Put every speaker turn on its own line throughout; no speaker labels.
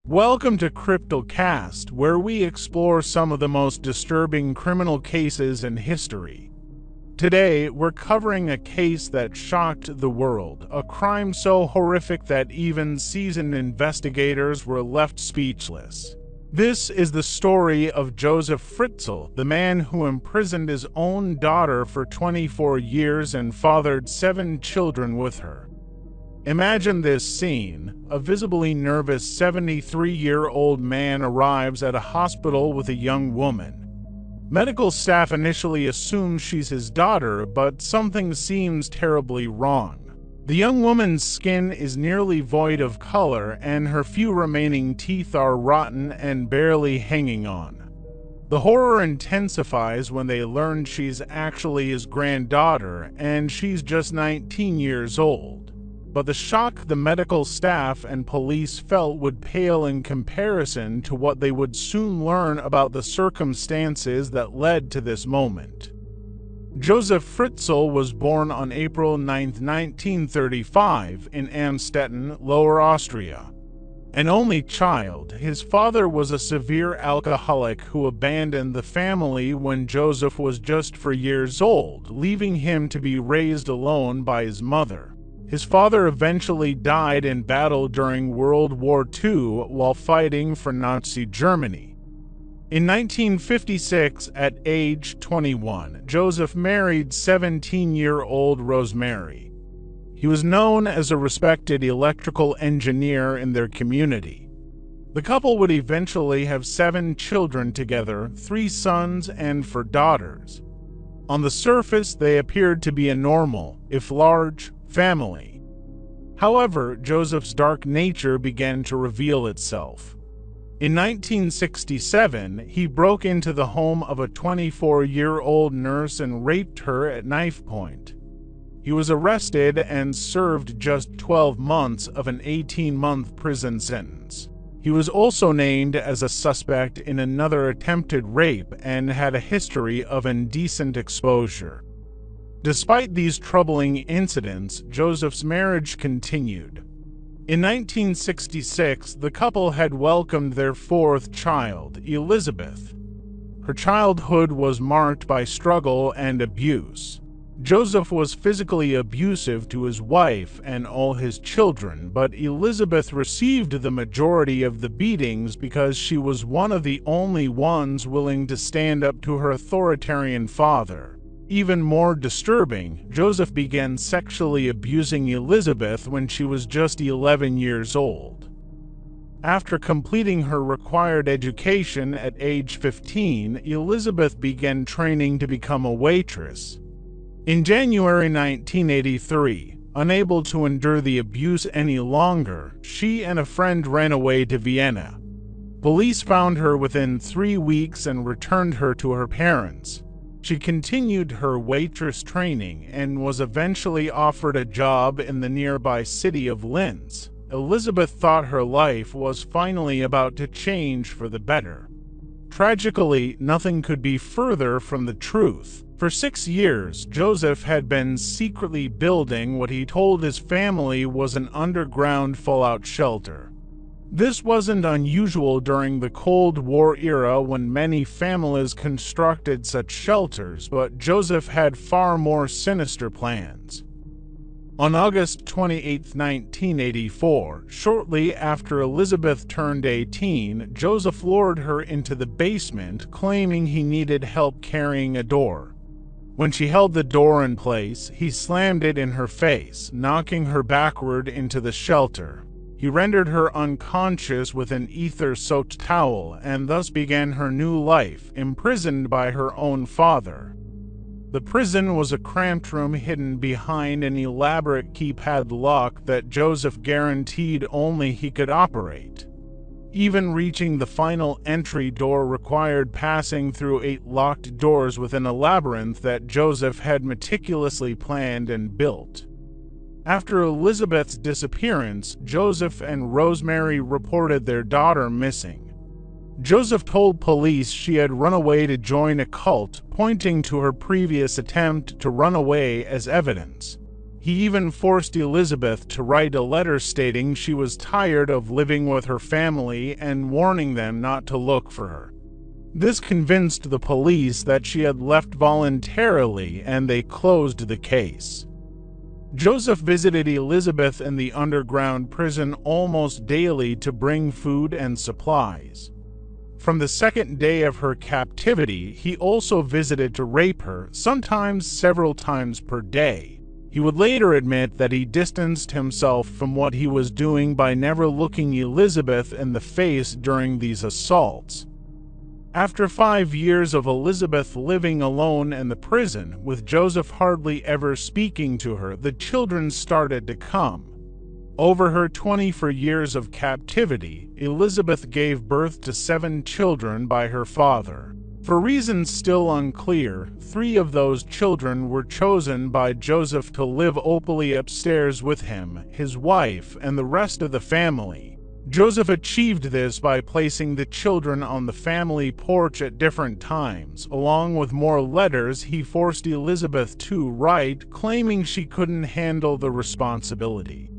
Welcome to Cryptalecast, where we explore some of the most disturbing criminal cases in history. Today, we're covering a case that shocked the world, a crime so horrific that even seasoned investigators were left speechless. This is the story of Josef Fritzl, the man who imprisoned his own daughter for 24 years and fathered 7 children with her. Imagine this scene. A visibly nervous 73-year-old man arrives at a hospital with a young woman. Medical staff initially assume she's his daughter, but something seems terribly wrong. The young woman's skin is nearly void of color, and her few remaining teeth are rotten and barely hanging on. The horror intensifies when they learn she's actually his granddaughter, and she's just 19 years old. But the shock the medical staff and police felt would pale in comparison to what they would soon learn about the circumstances that led to this moment. Josef Fritzl was born on April 9, 1935, in Amstetten, Lower Austria. An only child, his father was a severe alcoholic who abandoned the family when Josef was just 4 years old, leaving him to be raised alone by his mother. His father eventually died in battle during World War II while fighting for Nazi Germany. In 1956, at age 21, Josef married 17-year-old Rosemary. He was known as a respected electrical engineer in their community. The couple would eventually have 7 children together, 3 sons and 4 daughters. On the surface, they appeared to be a normal, if large, family. However, Josef's dark nature began to reveal itself. In 1967, he broke into the home of a 24-year-old nurse and raped her at knife point. He was arrested and served just 12 months of an 18-month prison sentence. He was also named as a suspect in another attempted rape and had a history of indecent exposure. Despite these troubling incidents, Josef's marriage continued. In 1966, the couple had welcomed their 4th child, Elisabeth. Her childhood was marked by struggle and abuse. Josef was physically abusive to his wife and all his children, but Elisabeth received the majority of the beatings because she was one of the only ones willing to stand up to her authoritarian father. Even more disturbing, Josef began sexually abusing Elisabeth when she was just 11 years old. After completing her required education at age 15, Elisabeth began training to become a waitress. In January 1983, unable to endure the abuse any longer, she and a friend ran away to Vienna. Police found her within 3 weeks and returned her to her parents. She continued her waitress training and was eventually offered a job in the nearby city of Linz. Elisabeth thought her life was finally about to change for the better. Tragically, nothing could be further from the truth. For 6 years, Josef had been secretly building what he told his family was an underground fallout shelter. This wasn't unusual during the Cold War era when many families constructed such shelters, but Josef had far more sinister plans. On August 28, 1984, shortly after Elisabeth turned 18, Josef lured her into the basement, claiming he needed help carrying a door. When she held the door in place, he slammed it in her face, knocking her backward into the shelter. He rendered her unconscious with an ether-soaked towel and thus began her new life, imprisoned by her own father. The prison was a cramped room hidden behind an elaborate keypad lock that Josef guaranteed only he could operate. Even reaching the final entry door required passing through 8 locked doors within a labyrinth that Josef had meticulously planned and built. After Elisabeth's disappearance, Josef and Rosemary reported their daughter missing. Josef told police she had run away to join a cult, pointing to her previous attempt to run away as evidence. He even forced Elisabeth to write a letter stating she was tired of living with her family and warning them not to look for her. This convinced the police that she had left voluntarily, and they closed the case. Josef visited Elisabeth in the underground prison almost daily to bring food and supplies. From the second day of her captivity, he also visited to rape her, sometimes several times per day. He would later admit that he distanced himself from what he was doing by never looking Elisabeth in the face during these assaults. After 5 years of Elisabeth living alone in the prison, with Josef hardly ever speaking to her, the children started to come. Over her 24 years of captivity, Elisabeth gave birth to 7 children by her father. For reasons still unclear, 3 of those children were chosen by Josef to live openly upstairs with him, his wife, and the rest of the family. Josef achieved this by placing the children on the family porch at different times, along with more letters he forced Elisabeth to write, claiming she couldn't handle the responsibility.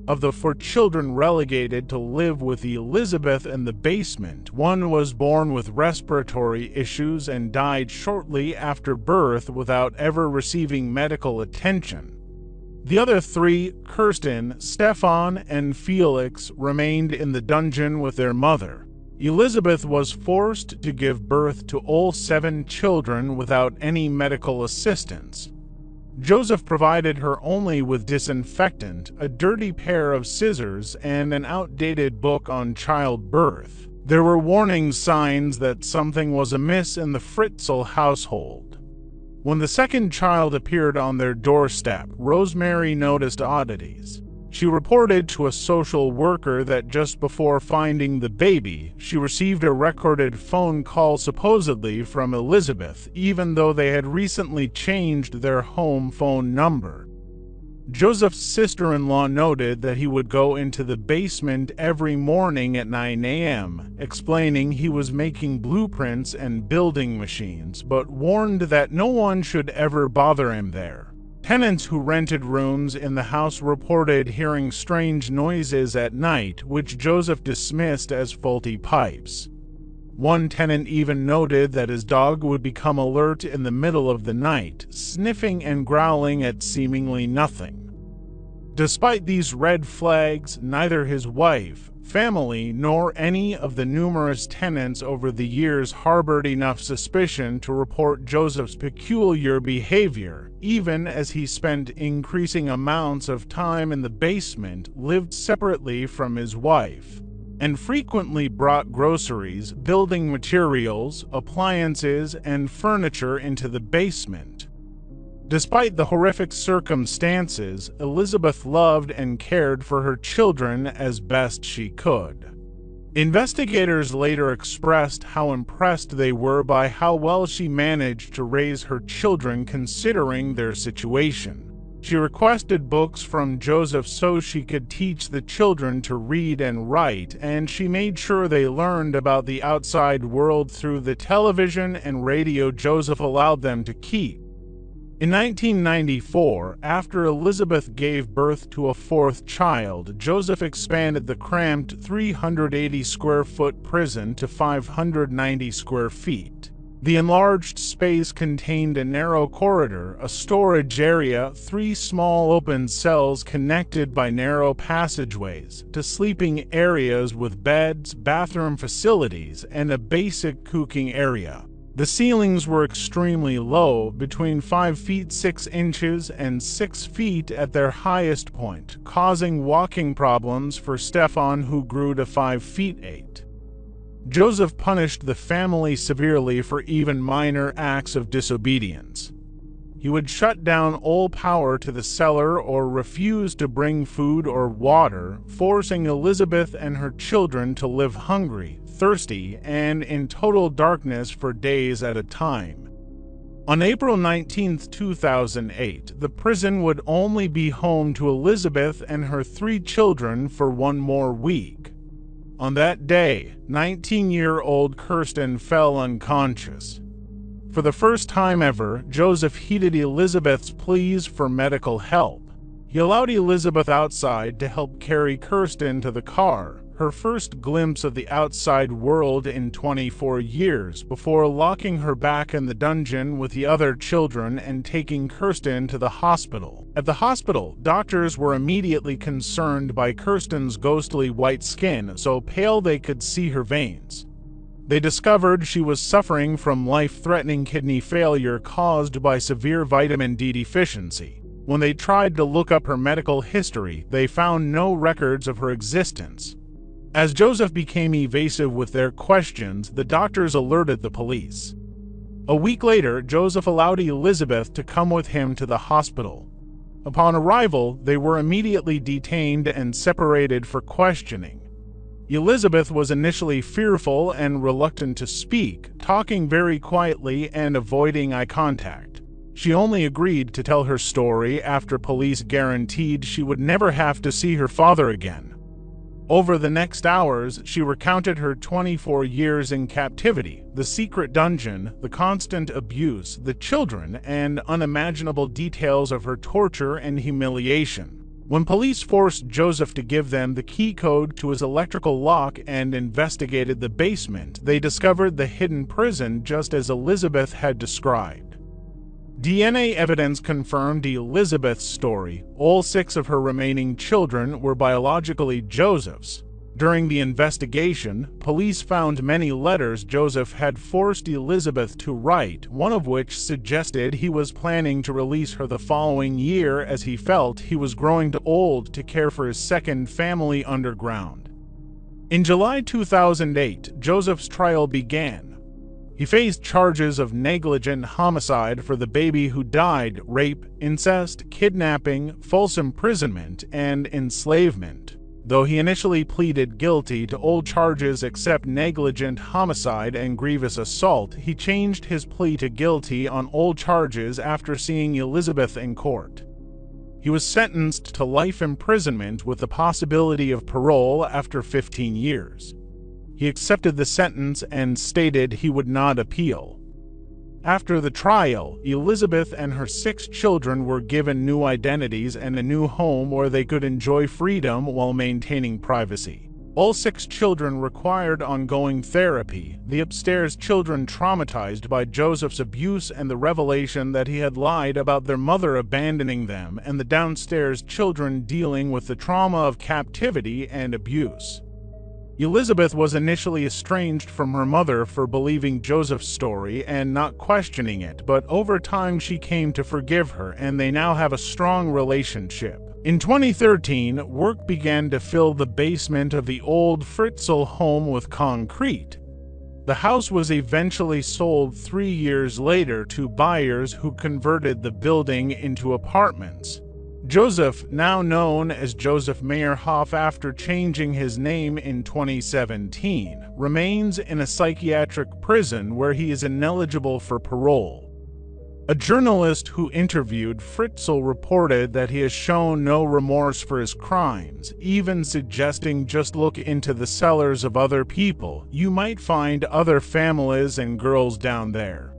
Of the 4 children relegated to live with Elisabeth in the basement, 1 was born with respiratory issues and died shortly after birth without ever receiving medical attention. The other 3, Kirsten, Stefan, and Felix, remained in the dungeon with their mother. Elisabeth was forced to give birth to all 7 children without any medical assistance. Josef provided her only with disinfectant, a dirty pair of scissors, and an outdated book on childbirth. There were warning signs that something was amiss in the Fritzl household. When the second child appeared on their doorstep, Rosemary noticed oddities. She reported to a social worker that just before finding the baby, she received a recorded phone call supposedly from Elisabeth, even though they had recently changed their home phone number. Josef's sister-in-law noted that he would go into the basement every morning at 9 a.m., explaining he was making blueprints and building machines, but warned that no one should ever bother him there. Tenants who rented rooms in the house reported hearing strange noises at night, which Josef dismissed as faulty pipes. One tenant even noted that his dog would become alert in the middle of the night, sniffing and growling at seemingly nothing. Despite these red flags, neither his wife, family, nor any of the numerous tenants over the years harbored enough suspicion to report Josef's peculiar behavior, even as he spent increasing amounts of time in the basement, lived separately from his wife, and frequently brought groceries, building materials, appliances, and furniture into the basement. Despite the horrific circumstances, Elisabeth loved and cared for her children as best she could. Investigators later expressed how impressed they were by how well she managed to raise her children considering their situation. She requested books from Josef so she could teach the children to read and write, and she made sure they learned about the outside world through the television and radio Josef allowed them to keep. In 1994, after Elisabeth gave birth to a 4th child, Josef expanded the cramped 380-square-foot prison to 590 square feet. The enlarged space contained a narrow corridor, a storage area, 3 small open cells connected by narrow passageways, to sleeping areas with beds, bathroom facilities, and a basic cooking area. The ceilings were extremely low, between 5 feet 6 inches and 6 feet at their highest point, causing walking problems for Stefan, who grew to 5 feet 8. Josef punished the family severely for even minor acts of disobedience. He would shut down all power to the cellar or refuse to bring food or water, forcing Elisabeth and her children to live hungry, thirsty, and in total darkness for days at a time. On April 19, 2008, the prison would only be home to Elisabeth and her 3 children for 1 more week. On that day, 19-year-old Kirsten fell unconscious. For the first time ever, Josef heeded Elisabeth's pleas for medical help. He allowed Elisabeth outside to help carry Kirsten to the car, her first glimpse of the outside world in 24 years, before locking her back in the dungeon with the other children and taking Kirsten to the hospital. At the hospital, doctors were immediately concerned by Kirsten's ghostly white skin, so pale they could see her veins. They discovered she was suffering from life-threatening kidney failure caused by severe vitamin D deficiency. When they tried to look up her medical history, they found no records of her existence. As Josef became evasive with their questions, the doctors alerted the police. A week later, Josef allowed Elisabeth to come with him to the hospital. Upon arrival, they were immediately detained and separated for questioning. Elisabeth was initially fearful and reluctant to speak, talking very quietly and avoiding eye contact. She only agreed to tell her story after police guaranteed she would never have to see her father again. Over the next hours, she recounted her 24 years in captivity, the secret dungeon, the constant abuse, the children, and unimaginable details of her torture and humiliation. When police forced Josef to give them the key code to his electrical lock and investigated the basement, they discovered the hidden prison just as Elisabeth had described. DNA evidence confirmed Elisabeth's story. All 6 of her remaining children were biologically Josef's. During the investigation, police found many letters Josef had forced Elisabeth to write, one of which suggested he was planning to release her the following year as he felt he was growing too old to care for his second family underground. In July 2008, Josef's trial began. He faced charges of negligent homicide for the baby who died, rape, incest, kidnapping, false imprisonment, and enslavement. Though he initially pleaded guilty to all charges except negligent homicide and grievous assault, he changed his plea to guilty on all charges after seeing Elisabeth in court. He was sentenced to life imprisonment with the possibility of parole after 15 years. He accepted the sentence and stated he would not appeal. After the trial, Elisabeth and her 6 children were given new identities and a new home where they could enjoy freedom while maintaining privacy. All 6 children required ongoing therapy, the upstairs children traumatized by Josef's abuse and the revelation that he had lied about their mother abandoning them, and the downstairs children dealing with the trauma of captivity and abuse. Elisabeth was initially estranged from her mother for believing Josef's story and not questioning it, but over time she came to forgive her and they now have a strong relationship. In 2013, work began to fill the basement of the old Fritzl home with concrete. The house was eventually sold 3 years later to buyers who converted the building into apartments. Josef, now known as Josef Meyerhoff after changing his name in 2017, remains in a psychiatric prison where he is ineligible for parole. A journalist who interviewed Fritzl reported that he has shown no remorse for his crimes, even suggesting just look into the cellars of other people. You might find other families and girls down there.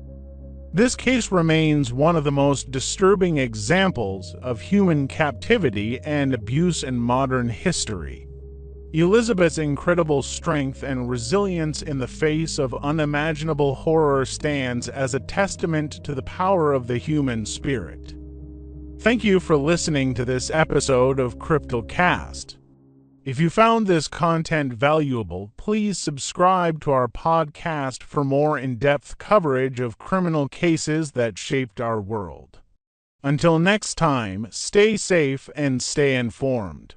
This case remains one of the most disturbing examples of human captivity and abuse in modern history. Elisabeth's incredible strength and resilience in the face of unimaginable horror stands as a testament to the power of the human spirit. Thank you for listening to this episode of Cryptalecast. If you found this content valuable, please subscribe to our podcast for more in-depth coverage of criminal cases that shaped our world. Until next time, stay safe and stay informed.